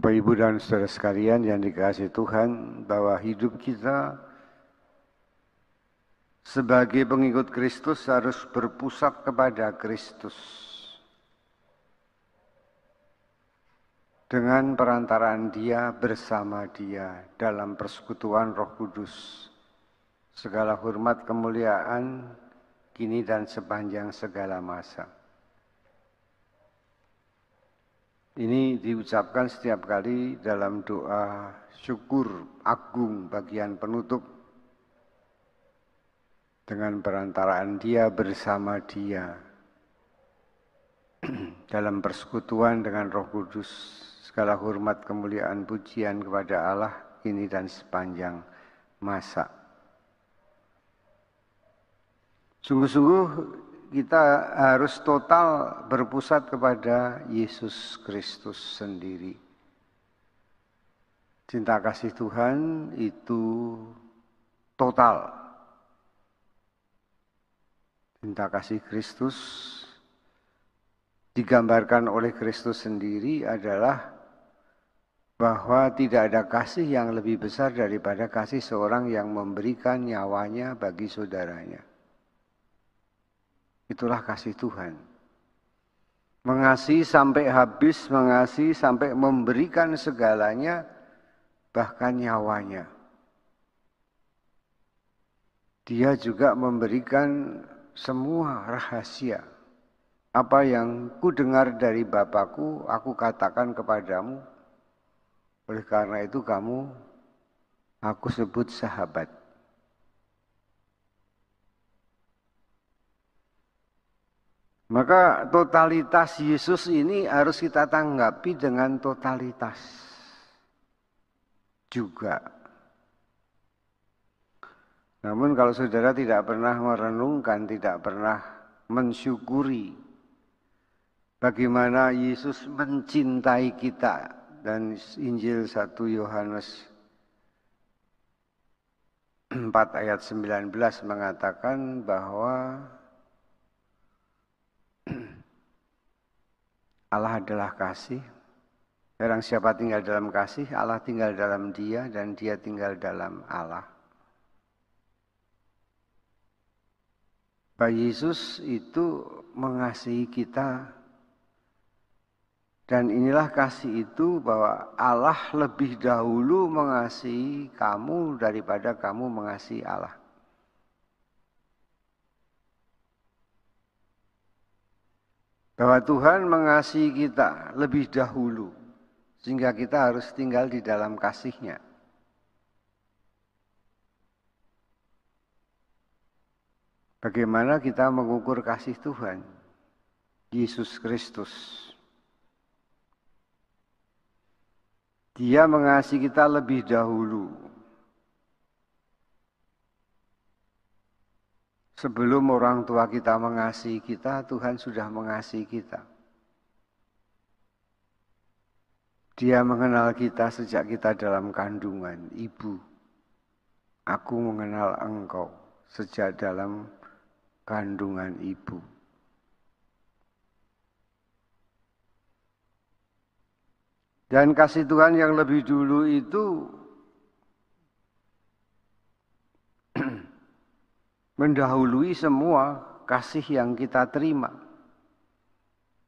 Bapak, Ibu, dan saudara sekalian yang dikasihi Tuhan, bahwa hidup kita sebagai pengikut Kristus harus berpusat kepada Kristus. Dengan perantaraan Dia, bersama Dia, dalam persekutuan Roh Kudus, segala hormat kemuliaan, kini dan sepanjang segala masa. Ini diucapkan setiap kali dalam doa syukur agung bagian penutup. Dengan perantaraan Dia, bersama Dia, dalam persekutuan dengan Roh Kudus, segala hormat kemuliaan pujian kepada Allah kini dan sepanjang masa. Sungguh-sungguh kita harus total berpusat kepada Yesus Kristus sendiri. Cinta kasih Tuhan itu total. Cinta kasih Kristus digambarkan oleh Kristus sendiri adalah bahwa tidak ada kasih yang lebih besar daripada kasih seorang yang memberikan nyawanya bagi saudaranya. Itulah kasih Tuhan. Mengasihi sampai habis, mengasihi sampai memberikan segalanya, bahkan nyawanya. Dia juga memberikan semua rahasia. Apa yang ku dengar dari Bapakku, aku katakan kepadamu. Oleh karena itu aku sebut sahabat. Maka totalitas Yesus ini harus kita tanggapi dengan totalitas juga. Namun kalau saudara tidak pernah merenungkan, tidak pernah mensyukuri bagaimana Yesus mencintai kita, dan Injil 1 Yohanes 4 ayat 19 mengatakan bahwa Allah adalah kasih. Barang siapa tinggal dalam kasih, Allah tinggal dalam dia dan dia tinggal dalam Allah. Bahwa Yesus itu mengasihi kita, dan inilah kasih itu bahwa Allah lebih dahulu mengasihi kamu daripada kamu mengasihi Allah. Bahwa Tuhan mengasihi kita lebih dahulu, sehingga kita harus tinggal di dalam kasih-Nya. Bagaimana kita mengukur kasih Tuhan? Yesus Kristus. Dia mengasihi kita lebih dahulu. Sebelum orang tua kita mengasihi kita, Tuhan sudah mengasihi kita. Dia mengenal kita sejak kita dalam kandungan ibu. Aku mengenal engkau sejak dalam kandungan ibu. Dan kasih Tuhan yang lebih dulu itu mendahului semua kasih yang kita terima.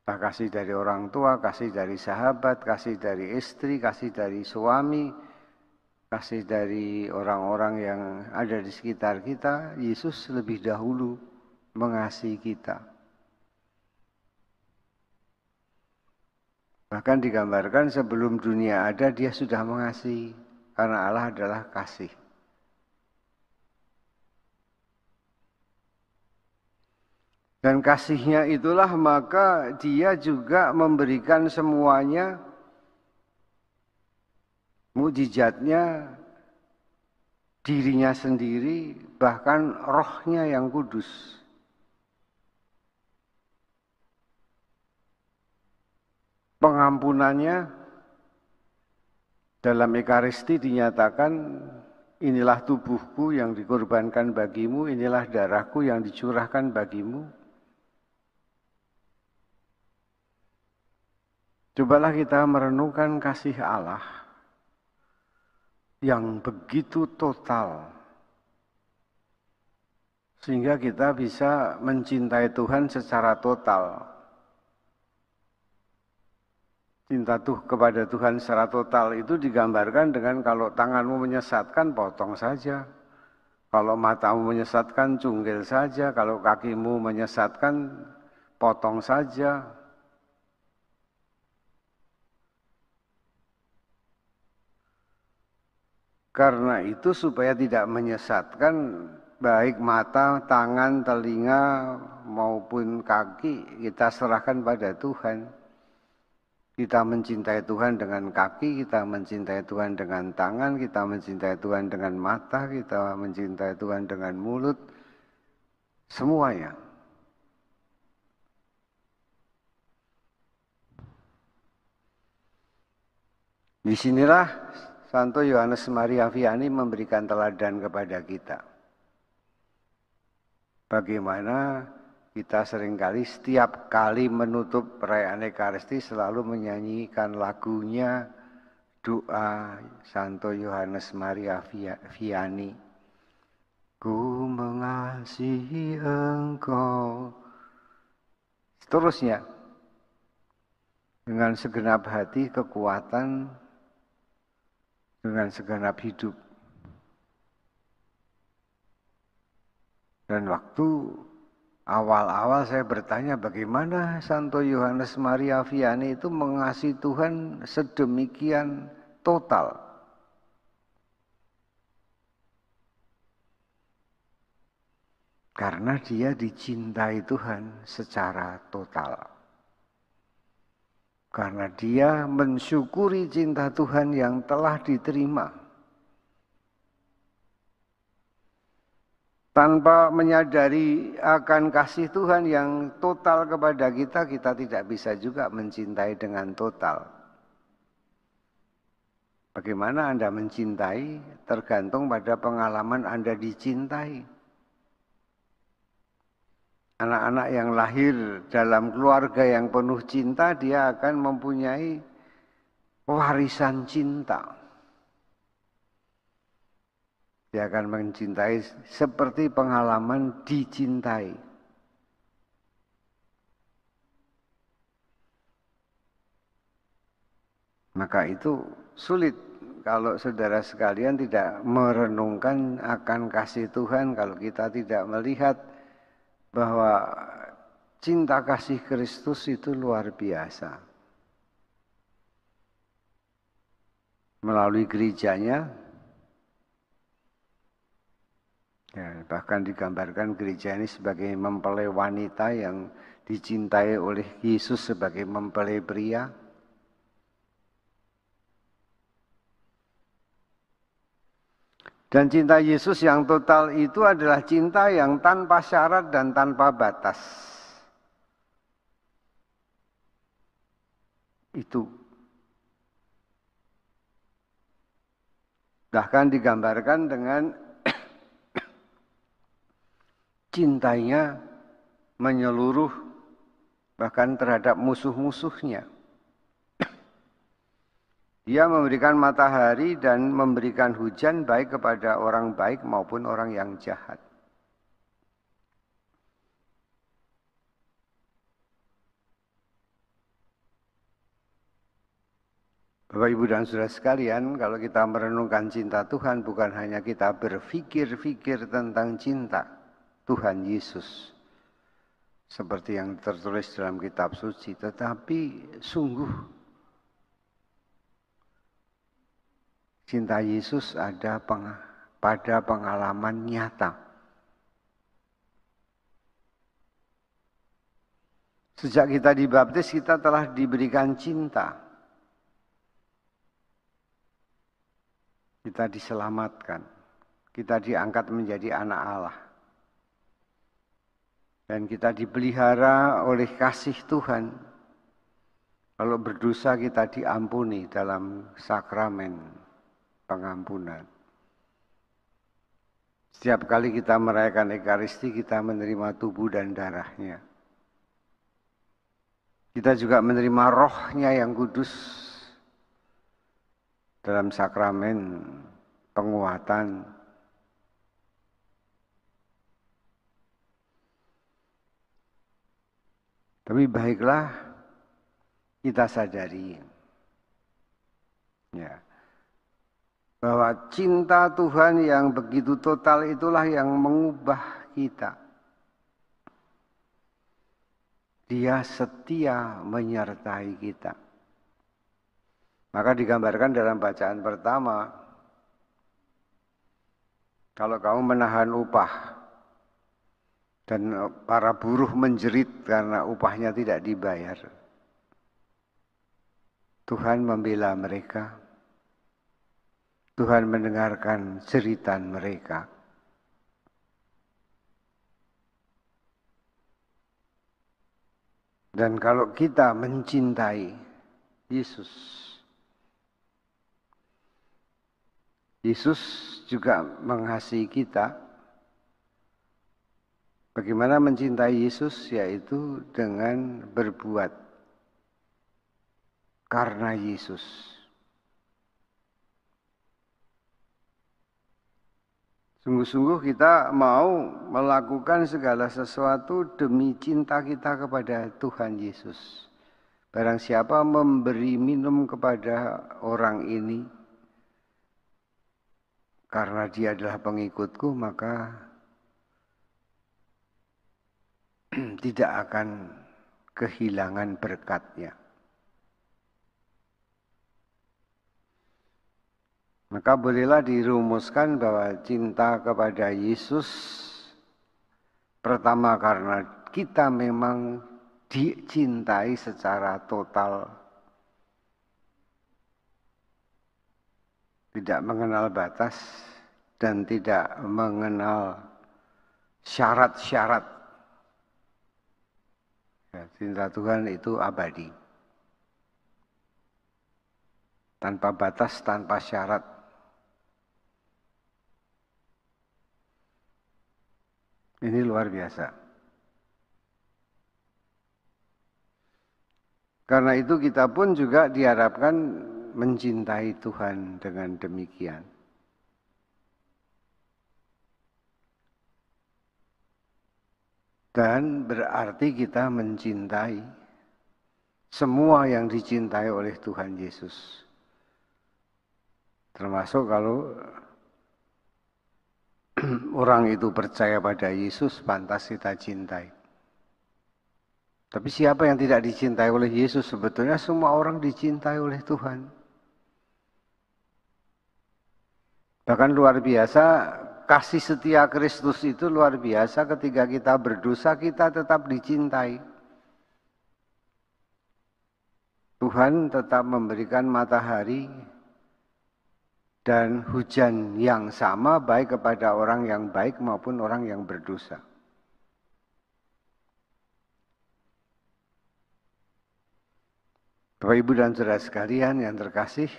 Entah kasih dari orang tua, kasih dari sahabat, kasih dari istri, kasih dari suami, kasih dari orang-orang yang ada di sekitar kita. Yesus lebih dahulu mengasihi kita. Bahkan digambarkan sebelum dunia ada, dia sudah mengasihi, karena Allah adalah kasih. Dan kasih-Nya itulah maka dia juga memberikan semuanya, mukjizat-Nya, dirinya sendiri, bahkan Roh-Nya yang kudus. Pengampunannya dalam Ekaristi dinyatakan, inilah tubuhku yang dikorbankan bagimu, inilah darahku yang dicurahkan bagimu. Cobalah kita merenungkan kasih Allah yang begitu total, sehingga kita bisa mencintai Tuhan secara total. Cinta kepada Tuhan secara total itu digambarkan dengan kalau tanganmu menyesatkan, potong saja. Kalau matamu menyesatkan, cunggil saja. Kalau kakimu menyesatkan, potong saja. Karena itu supaya tidak menyesatkan baik mata, tangan, telinga maupun kaki, kita serahkan pada Tuhan. Kita mencintai Tuhan dengan kaki, kita mencintai Tuhan dengan tangan, kita mencintai Tuhan dengan mata, kita mencintai Tuhan dengan mulut, semuanya. Disinilah Santo Yohanes Maria Vianney memberikan teladan kepada kita. Bagaimana kita seringkali setiap kali menutup perayaan Ekaristi selalu menyanyikan lagunya doa Santo Yohanes Maria Vianney. Ku mengasihi Engkau. Seterusnya, dengan segenap hati, kekuatan, dengan segenap hidup. Dan waktu awal-awal saya bertanya bagaimana Santo Yohanes Maria Vianney itu mengasihi Tuhan sedemikian total. Karena dia dicintai Tuhan secara total. Karena dia mensyukuri cinta Tuhan yang telah diterima. Tanpa menyadari akan kasih Tuhan yang total kepada kita, kita tidak bisa juga mencintai dengan total. Bagaimana Anda mencintai tergantung pada pengalaman Anda dicintai. Anak-anak yang lahir dalam keluarga yang penuh cinta, dia akan mempunyai warisan cinta. Dia akan mencintai seperti pengalaman dicintai. Maka itu sulit kalau saudara sekalian tidak merenungkan akan kasih Tuhan, kalau kita tidak melihat bahwa cinta kasih Kristus itu luar biasa. Melalui gerejanya, ya, bahkan digambarkan gereja ini sebagai mempelai wanita yang dicintai oleh Yesus sebagai mempelai pria. Dan cinta Yesus yang total itu adalah cinta yang tanpa syarat dan tanpa batas. Itu. Bahkan digambarkan dengan cintanya menyeluruh bahkan terhadap musuh-musuhnya. Dia memberikan matahari dan memberikan hujan baik kepada orang baik maupun orang yang jahat. Bapak, Ibu, dan saudara sekalian, kalau kita merenungkan cinta Tuhan, bukan hanya kita berpikir-pikir tentang cinta Tuhan Yesus, seperti yang tertulis dalam kitab suci, tetapi sungguh cinta Yesus ada pada pengalaman nyata. Sejak kita dibaptis, kita telah diberikan cinta. Kita diselamatkan. Kita diangkat menjadi anak Allah. Dan kita dipelihara oleh kasih Tuhan. Kalau berdosa kita diampuni dalam sakramen pengampunan. Setiap kali kita merayakan Ekaristi, kita menerima tubuh dan darahnya. Kita juga menerima rohnya yang kudus dalam sakramen penguatan. Tapi baiklah kita sadari ya, bahwa cinta Tuhan yang begitu total itulah yang mengubah kita. Dia setia menyertai kita. Maka digambarkan dalam bacaan pertama, kalau kamu menahan upah dan para buruh menjerit karena upahnya tidak dibayar, Tuhan membela mereka. Tuhan mendengarkan jeritan mereka. Dan kalau kita mencintai Yesus, Yesus juga mengasihi kita. Bagaimana mencintai Yesus? Yaitu dengan berbuat karena Yesus. Sungguh-sungguh kita mau melakukan segala sesuatu demi cinta kita kepada Tuhan Yesus. Barang siapa memberi minum kepada orang ini karena dia adalah pengikutku, maka tidak akan kehilangan berkatnya. Maka bolehlah dirumuskan bahwa cinta kepada Yesus pertama karena kita memang dicintai secara total, tidak mengenal batas dan tidak mengenal syarat-syarat. Ya, cinta Tuhan itu abadi, tanpa batas, tanpa syarat. Ini luar biasa. Karena itu kita pun juga diharapkan mencintai Tuhan dengan demikian. Dan berarti kita mencintai semua yang dicintai oleh Tuhan Yesus. Termasuk kalau orang itu percaya pada Yesus, pantas kita cintai. Tapi siapa yang tidak dicintai oleh Yesus? Sebetulnya semua orang dicintai oleh Tuhan. Bahkan luar biasa, kasih setia Kristus itu luar biasa. Ketika kita berdosa, kita tetap dicintai. Tuhan tetap memberikan matahari dan hujan yang sama baik kepada orang yang baik maupun orang yang berdosa. Bapak, Ibu, dan saudara sekalian yang terkasih,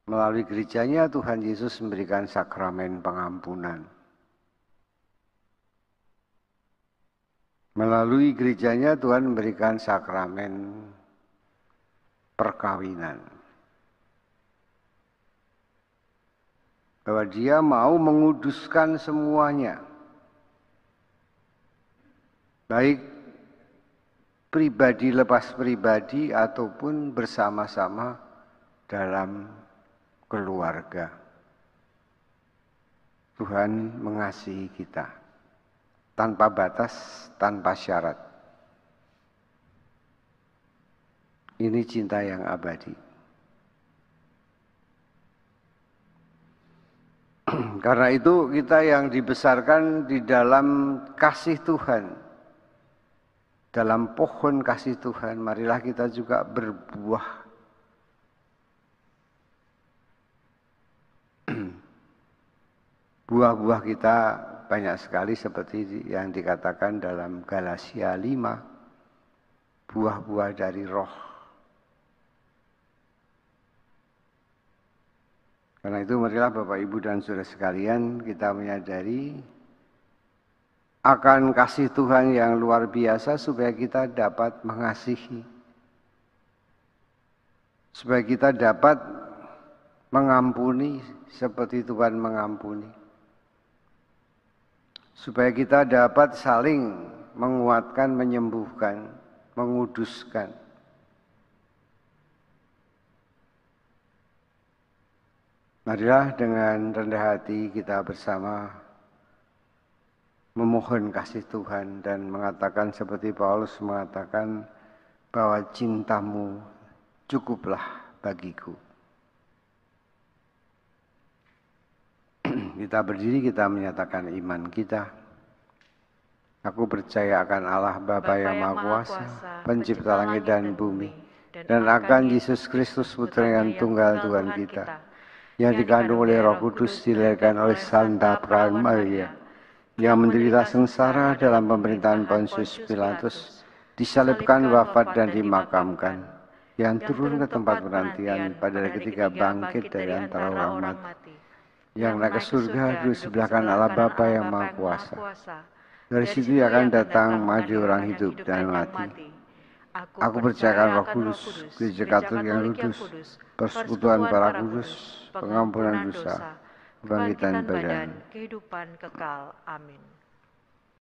melalui gerejanya Tuhan Yesus memberikan sakramen pengampunan. Melalui gerejanya Tuhan memberikan sakramen perkawinan. Bahwa dia mau menguduskan semuanya. Baik pribadi lepas pribadi ataupun bersama-sama dalam keluarga. Tuhan mengasihi kita tanpa batas, tanpa syarat. Ini cinta yang abadi. Karena itu kita yang dibesarkan di dalam kasih Tuhan, dalam pohon kasih Tuhan, marilah kita juga berbuah. Buah-buah kita banyak sekali seperti yang dikatakan dalam Galatia 5, buah-buah dari roh. Karena itu marilah Bapak, Ibu, dan saudara sekalian kita menyadari akan kasih Tuhan yang luar biasa supaya kita dapat mengasihi. Supaya kita dapat mengampuni seperti Tuhan mengampuni. Supaya kita dapat saling menguatkan, menyembuhkan, menguduskan. Marilah dengan rendah hati kita bersama memohon kasih Tuhan dan mengatakan seperti Paulus mengatakan bahwa cintamu cukuplah bagiku. Kita berdiri, kita menyatakan iman kita. Aku percaya akan Allah Bapa yang Maha Kuasa, pencipta langit dan bumi, dan akan Yesus Kristus Putra yang tunggal Tuhan kita, yang dikandung oleh Roh Kudus, dilahirkan oleh Santa Maria, yang menderita sengsara dalam pemerintahan Pontius Pilatus, disalibkan, wafat dan dimakamkan, yang turun ke tempat penantian pada hari ketiga bangkit dari antara orang mati, yang naik ke surga di sebelah kanan Allah Bapa yang Maha Kuasa. Dari situ ia akan datang mengadili orang hidup dan mati. Aku percayakan Roh Kudus, Gereja Katolik yang kudus, persekutuan para kudus, pengampunan dosa, kebangkitan badan, kehidupan kekal. Amin.